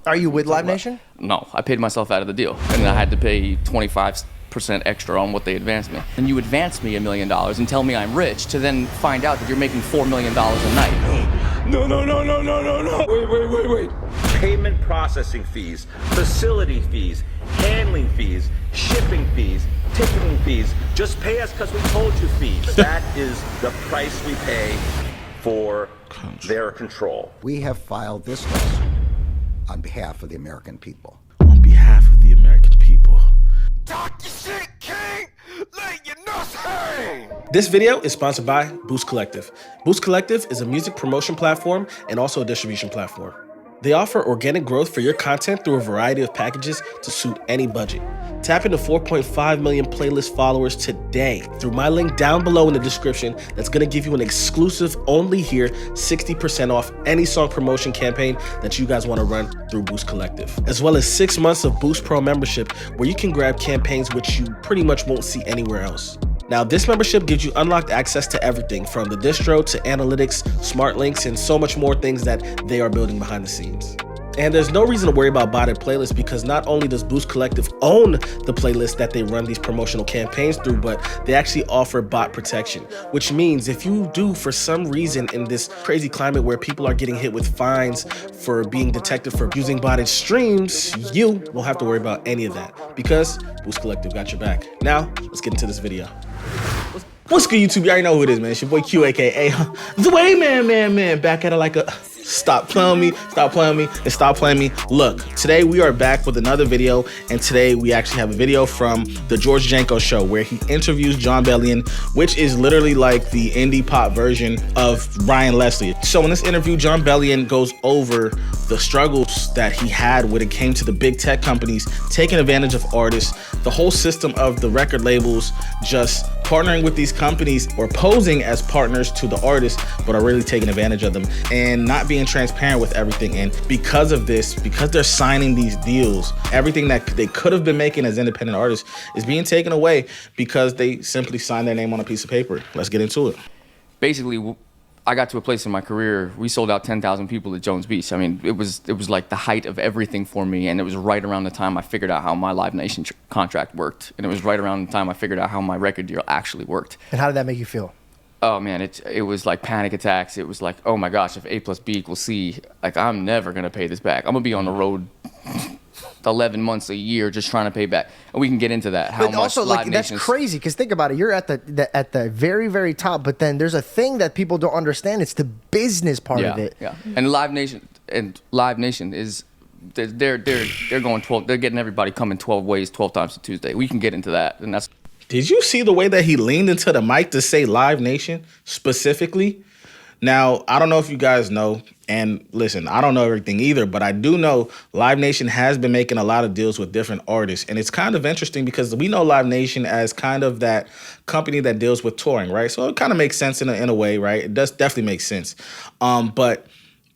Are you with Live Nation? No, I paid myself out of the deal, and I had to pay 25% extra on what they advanced me. And you advance me $1 million and tell me I'm rich to then find out that you're making $4 million a night. No. Wait. Payment processing fees, facility fees, handling fees, shipping fees, ticketing fees. Just pay us because we told you fees. That is the price we pay for their control. We have filed this lawsuit on behalf of the American people. On behalf of the American people. Talk your shit, King! Let your nuts hang! This video is sponsored by Boost Collective. Boost Collective is a music promotion platform and also a distribution platform. They offer organic growth for your content through a variety of packages to suit any budget. Tap into 4.5 million playlist followers today through my link down below in the description that's going to give you an exclusive, only here, 60% off any song promotion campaign that you guys want to run through Boost Collective, as well as 6 months of Boost Pro membership where you can grab campaigns which you pretty much won't see anywhere else. Now, this membership gives you unlocked access to everything from the distro to analytics, smart links, and so much more things that they are building behind the scenes. And there's no reason to worry about botted playlists because not only does Boost Collective own the playlist that they run these promotional campaigns through, but they actually offer bot protection, which means if you do, for some reason in this crazy climate where people are getting hit with fines for being detected for using botted streams, you won't have to worry about any of that because Boost Collective got your back. Now, let's get into this video. What's good, YouTube? You already know who it is, man. It's your boy Q, aka the way man, back at it like a stop playing me, and stop playing me. Look, today we are back with another video, and today we actually have a video from the George Janko show where he interviews John Bellion, which is literally like the indie pop version of Ryan Leslie. So in this interview, John Bellion goes over the struggles that he had when it came to the big tech companies taking advantage of artists, the whole system of the record labels just partnering with these companies or posing as partners to the artists, but are really taking advantage of them and not being transparent with everything. And because of this, because they're signing these deals, everything that they could have been making as independent artists is being taken away because they simply signed their name on a piece of paper. Let's get into it. Basically, I got to a place in my career, we sold out 10,000 people at Jones Beach. I mean, it was like the height of everything for me, and it was right around the time I figured out how my Live Nation contract worked, and it was right around the time I figured out how my record deal actually worked. And how did that make you feel? Oh man, it was like panic attacks. It was like, oh my gosh, if A plus B equals C, like I'm never gonna pay this back. I'm gonna be on the road 11 months a year just trying to pay back, and we can get into that. How but much also, Live like, that's Nation's crazy because think about it. You're at the very, very top, but then there's a thing that people don't understand. It's the business part of it. Yeah, and Live Nation is they're going 12. They're getting everybody coming 12 ways, 12 times to Tuesday. We can get into that, and that's. Did you see the way that he leaned into the mic to say Live Nation specifically? Now, I don't know if you guys know, and listen, I don't know everything either, but I do know Live Nation has been making a lot of deals with different artists. And it's kind of interesting because we know Live Nation as kind of that company that deals with touring, right? So it kind of makes sense in a way, right? It does definitely make sense. But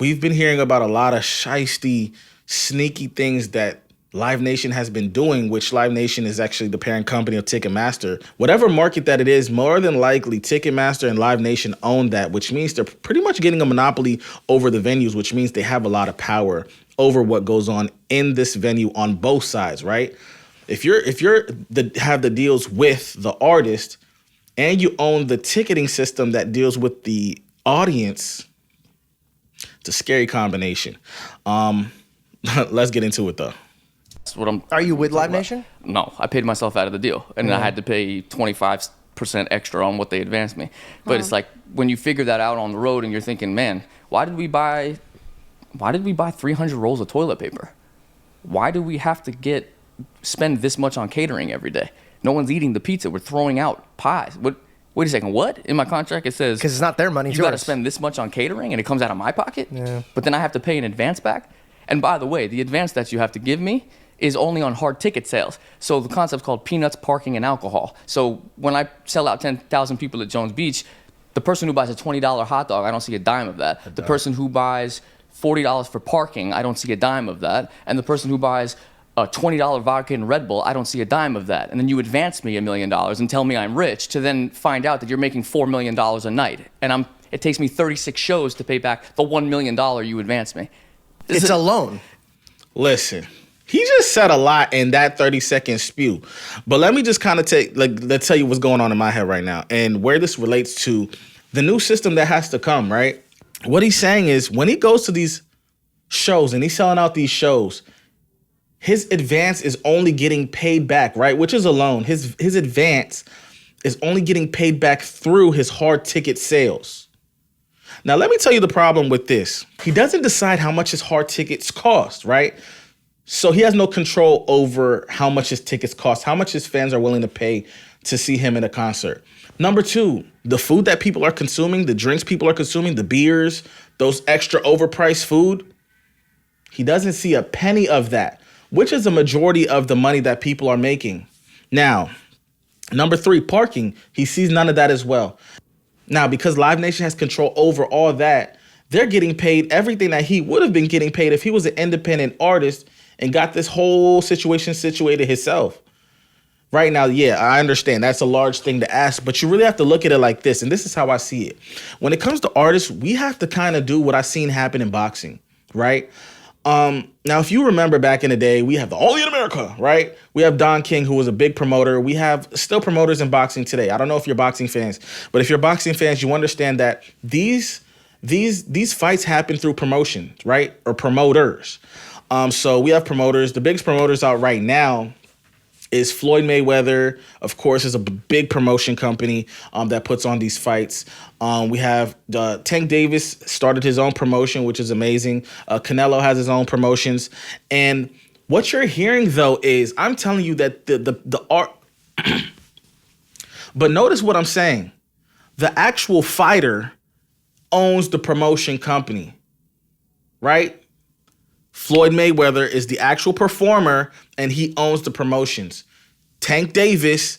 we've been hearing about a lot of shisty, sneaky things that Live Nation has been doing, which Live Nation is actually the parent company of Ticketmaster. Whatever market that it is, more than likely Ticketmaster and Live Nation own that, which means they're pretty much getting a monopoly over the venues, which means they have a lot of power over what goes on in this venue on both sides, right? If you're have the deals with the artist and you own the ticketing system that deals with the audience, it's a scary combination. Let's get into it though. What I'm Are you with Live about. Nation? No, I paid myself out of the deal, and I had to pay 25% extra on what they advanced me. But it's like when you figure that out on the road, and you're thinking, man, why did we buy 300 rolls of toilet paper? Why do we have to spend this much on catering every day? No one's eating the pizza. We're throwing out pies. Wait a second, what? In my contract it says Because it's not their money. you got to spend this much on catering, and it comes out of my pocket. Yeah. But then I have to pay an advance back. And by the way, the advance that you have to give me is only on hard ticket sales. So the concept's called peanuts, parking, and alcohol. So when I sell out 10,000 people at Jones Beach, the person who buys a $20 hot dog, I don't see a dime of that. The person who buys $40 for parking, I don't see a dime of that. And the person who buys a $20 vodka and Red Bull, I don't see a dime of that. And then you advance me $1 million and tell me I'm rich to then find out that you're making $4 million a night. And it takes me 36 shows to pay back the $1 million you advanced me. It's a loan. Listen, he just said a lot in that 30-second spew. But let me just kind of let's tell you what's going on in my head right now and where this relates to the new system that has to come, right? What he's saying is when he goes to these shows and he's selling out these shows, his advance is only getting paid back, right? Which is a loan. His advance is only getting paid back through his hard ticket sales. Now, let me tell you the problem with this. He doesn't decide how much his hard tickets cost, right? So he has no control over how much his tickets cost, how much his fans are willing to pay to see him in a concert. Number two, the food that people are consuming, the drinks people are consuming, the beers, those extra overpriced food, he doesn't see a penny of that, which is a majority of the money that people are making. Now, number three, parking. He sees none of that as well. Now, because Live Nation has control over all that, they're getting paid everything that he would have been getting paid if he was an independent artist and got this whole situation situated himself. Right now, yeah, I understand that's a large thing to ask, but you really have to look at it like this, and this is how I see it. When it comes to artists, we have to kind of do what I've seen happen in boxing, right? Now, if you remember back in the day, we have the Only in America, right? We have Don King, who was a big promoter. We have still promoters in boxing today. I don't know if you're boxing fans, but if you're boxing fans, you understand that these fights happen through promotion, right? Or promoters. So we have promoters. The biggest promoters out right now is Floyd Mayweather, of course, is a big promotion company that puts on these fights. We have Tank Davis started his own promotion, which is amazing. Canelo has his own promotions. And what you're hearing, though, is I'm telling you that the art. But notice what I'm saying. The actual fighter owns the promotion company, right? Floyd Mayweather is the actual performer, and he owns the promotions. Tank Davis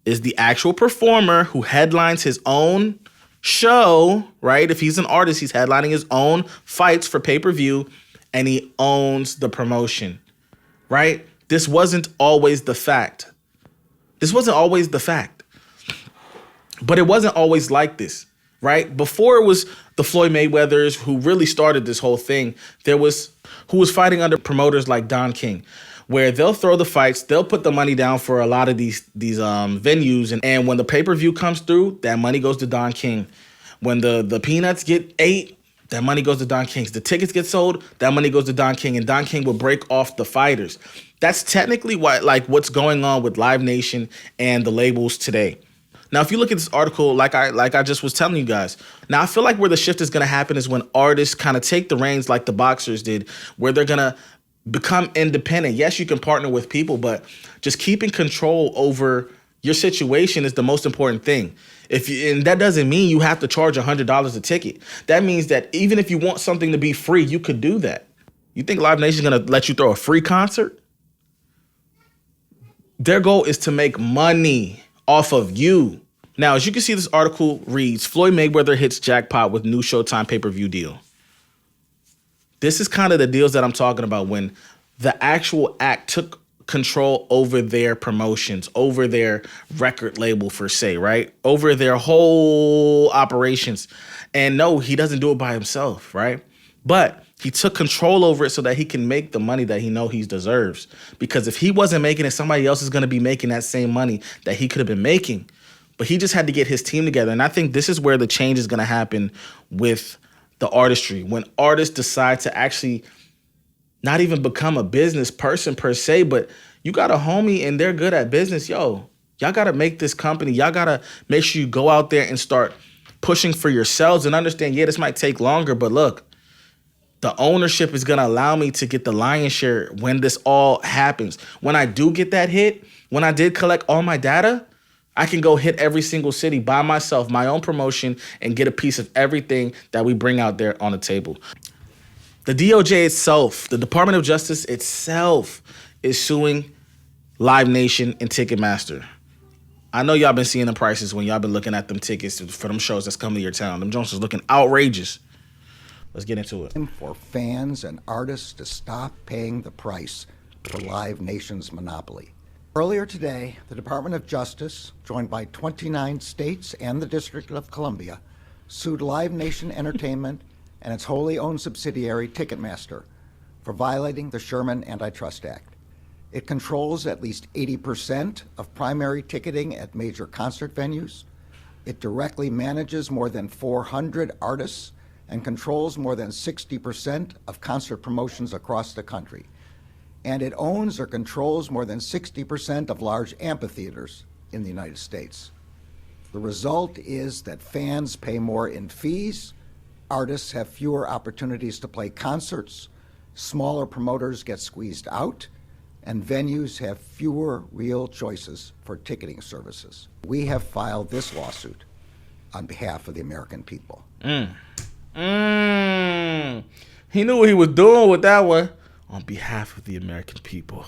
is the actual performer who headlines his own show, right? If he's an artist, he's headlining his own fights for pay-per-view, and he owns the promotion, right? This wasn't always the fact. But it wasn't always like this, right? Before it was the Floyd Mayweathers who really started this whole thing, there was who was fighting under promoters like Don King, where they'll throw the fights, they'll put the money down for a lot of these venues, and when the pay-per-view comes through, that money goes to Don King. When the peanuts get ate, that money goes to Don King. The tickets get sold, that money goes to Don King, and Don King will break off the fighters. That's technically what's going on with Live Nation and the labels today. Now, if you look at this article, like I just was telling you guys, now I feel like where the shift is going to happen is when artists kind of take the reins like the boxers did, where they're going to become independent. Yes, you can partner with people, but just keeping control over your situation is the most important thing. And that doesn't mean you have to charge $100 a ticket. That means that even if you want something to be free, you could do that. You think Live Nation is going to let you throw a free concert? Their goal is to make money off of you. Now, as you can see, this article reads, Floyd Mayweather hits jackpot with new Showtime pay-per-view deal. This is kind of the deals that I'm talking about, when the actual act took control over their promotions, over their record label, per se, right? Over their whole operations. And no, he doesn't do it by himself, right? But he took control over it so that he can make the money that he deserves. Because if he wasn't making it, somebody else is going to be making that same money that he could have been making. But he just had to get his team together. And I think this is where the change is going to happen with the artistry. When artists decide to actually not even become a business person per se, but you got a homie and they're good at business. Yo, y'all got to make this company. Y'all got to make sure you go out there and start pushing for yourselves and understand, yeah, this might take longer, but look, the ownership is going to allow me to get the lion's share when this all happens. When I do get that hit, when I did collect all my data, I can go hit every single city by myself, my own promotion, and get a piece of everything that we bring out there on the table. The DOJ itself, the Department of Justice itself, is suing Live Nation and Ticketmaster. I know y'all been seeing the prices when y'all been looking at them tickets for them shows that's coming to your town. Them Jones is looking outrageous. Let's get into it. For fans and artists to stop paying the price for Live Nation's monopoly. Earlier today, the Department of Justice, joined by 29 states and the District of Columbia, sued Live Nation Entertainment and its wholly owned subsidiary, Ticketmaster, for violating the Sherman Antitrust Act. It controls at least 80% of primary ticketing at major concert venues. It directly manages more than 400 artists and controls more than 60% of concert promotions across the country. And it owns or controls more than 60% of large amphitheaters in the United States. The result is that fans pay more in fees, artists have fewer opportunities to play concerts, smaller promoters get squeezed out, and venues have fewer real choices for ticketing services. We have filed this lawsuit on behalf of the American people. He knew what he was doing with that one. On behalf of the American people.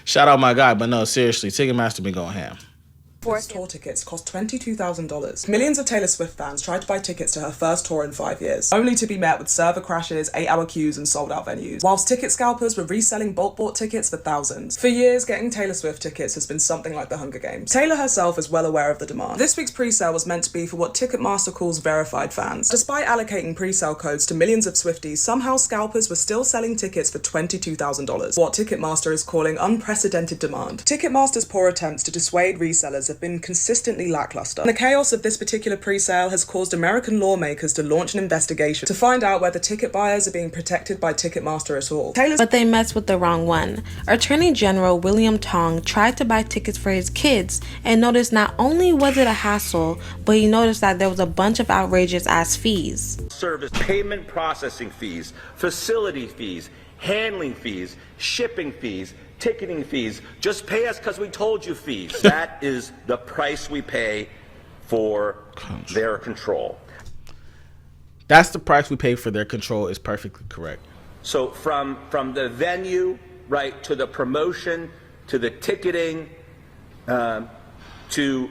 Shout out my guy, but no, seriously, Ticketmaster been going ham. First tour tickets cost $22,000. Millions of Taylor Swift fans tried to buy tickets to her first tour in 5 years, only to be met with server crashes, 8-hour queues, and sold-out venues, whilst ticket scalpers were reselling bulk-bought tickets for thousands. For years, getting Taylor Swift tickets has been something like the Hunger Games. Taylor herself is well aware of the demand. This week's pre-sale was meant to be for what Ticketmaster calls verified fans. Despite allocating pre-sale codes to millions of Swifties, somehow scalpers were still selling tickets for $22,000, what Ticketmaster is calling unprecedented demand. Ticketmaster's poor attempts to dissuade resellers have been consistently lackluster. And the chaos of this particular pre-sale has caused American lawmakers to launch an investigation to find out whether ticket buyers are being protected by Ticketmaster at all. But they messed with the wrong one. Attorney General William Tong tried to buy tickets for his kids and noticed not only was it a hassle, but he noticed that there was a bunch of outrageous ass fees. Service, payment processing fees, facility fees, handling fees, shipping fees, ticketing fees. Just pay us because we told you fees. That is the price we pay for their control. That's the price we pay for their control is perfectly correct. So from the venue, right, to the promotion, to the ticketing, to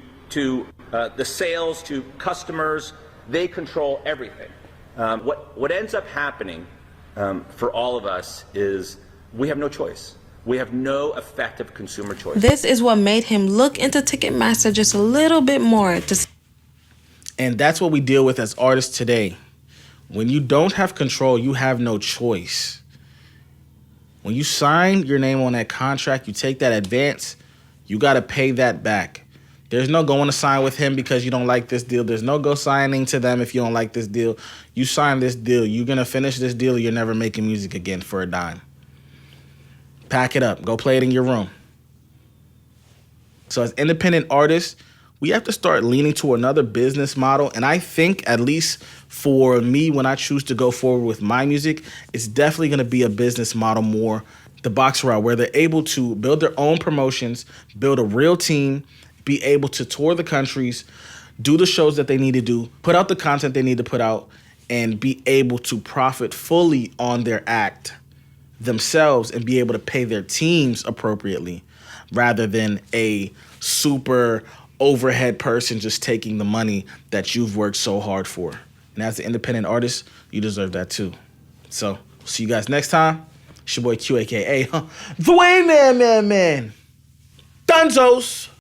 the sales, to customers, they control everything. What ends up happening for all of us is we have no choice. We have no effective consumer choice. This is what made him look into Ticketmaster just a little bit more. And that's what we deal with as artists today. When you don't have control, you have no choice. When you sign your name on that contract, you take that advance, you got to pay that back. There's no going to sign with him because you don't like this deal. There's no go signing to them if you don't like this deal. You sign this deal. You're going to finish this deal. You're never making music again for a dime. Pack it up. Go play it in your room. So as independent artists, we have to start leaning to another business model. And I think, at least for me, when I choose to go forward with my music, it's definitely going to be a business model more the box route, where they're able to build their own promotions, build a real team, be able to tour the countries, do the shows that they need to do, put out the content they need to put out, and be able to profit fully on their act themselves and be able to pay their teams appropriately, rather than a super overhead person just taking the money that you've worked so hard for. And as an independent artist, you deserve that too. So, see you guys next time. It's your boy Q, a.k.a. The Way Man. Dunzos.